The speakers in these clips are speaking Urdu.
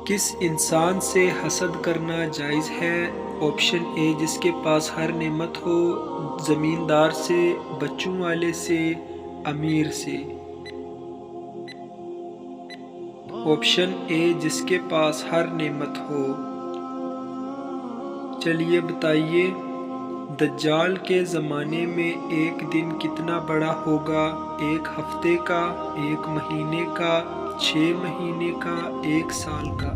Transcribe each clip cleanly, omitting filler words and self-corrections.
کس انسان سے حسد کرنا جائز ہے؟ آپشن اے جس کے پاس ہر نعمت ہو، زمیندار سے، بچوں والے سے، امیر سے۔ آپشن اے جس کے پاس ہر نعمت ہو۔ چلیے بتائیے، دجال کے زمانے میں ایک دن کتنا بڑا ہوگا؟ 1 ہفتے کا، 1 مہینے کا، 6 مہینے کا، 1 سال کا؟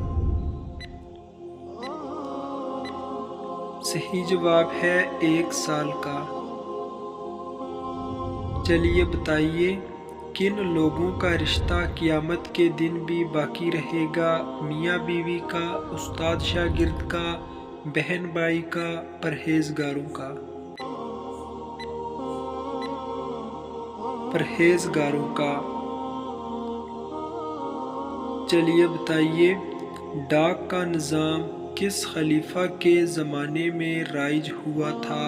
صحیح جواب ہے 1 سال کا۔ چلیے بتائیے، کن لوگوں کا رشتہ قیامت کے دن بھی باقی رہے گا؟ میاں بیوی کا، استاد شاگرد کا، بہن بھائی کا، پرہیزگاروں کا؟ پرہیزگاروں کا۔ چلیے بتائیے، ڈاک کا نظام کس خلیفہ کے زمانے میں رائج ہوا تھا؟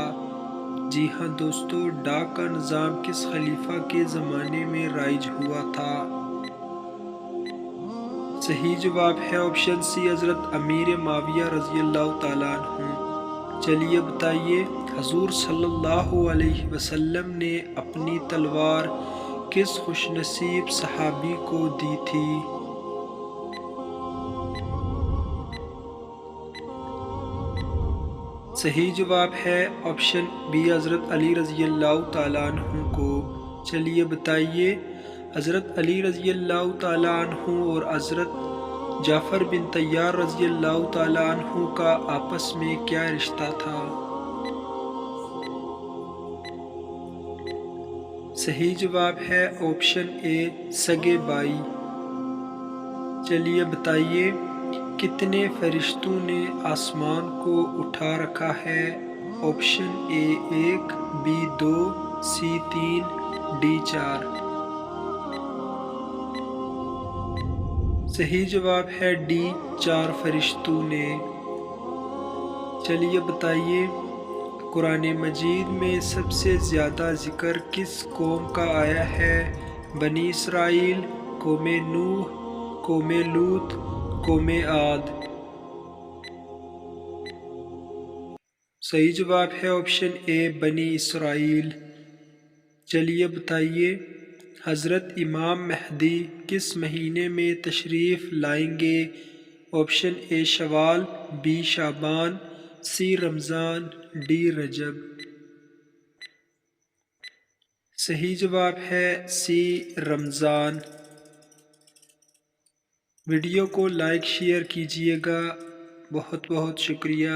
جی ہاں دوستو، ڈاک کا نظام کس خلیفہ کے زمانے میں رائج ہوا تھا؟ صحیح جواب ہے آپشن سی، حضرت امیر معاویہ رضی اللہ تعالیٰ عنہ۔ چلیے بتائیے، حضور صلی اللہ علیہ وسلم نے اپنی تلوار کس خوش نصیب صحابی کو دی تھی؟ صحیح جواب ہے آپشن بی، حضرت علی رضی اللہ تعالیٰ عنہ کو۔ چلیے بتائیے، حضرت علی رضی اللہ تعالیٰ عنہ اور حضرت جعفر بن طیار رضی اللہ تعالیٰ عنہ کا آپس میں کیا رشتہ تھا؟ صحیح جواب ہے آپشن اے، سگے بھائی۔ چلیے بتائیے، کتنے فرشتوں نے آسمان کو اٹھا رکھا ہے؟ Option A 1، B 2، C 3، D 4۔ صحیح جواب ہے ڈی، 4 فرشتوں نے۔ چلیے بتائیے، قرآن مجید میں سب سے زیادہ ذکر کس قوم کا آیا ہے؟ بنی اسرائیل، قوم نوح، قوم لوط، قوم عاد؟ صحیح جواب ہے آپشن اے، بنی اسرائیل۔ چلیے بتائیے، حضرت امام مہدی کس مہینے میں تشریف لائیں گے؟ آپشن اے شوال، بی شعبان، سی رمضان، ڈی رجب؟ صحیح جواب ہے سی رمضان۔ ویڈیو کو لائک شیئر کیجیے گا۔ بہت بہت شکریہ۔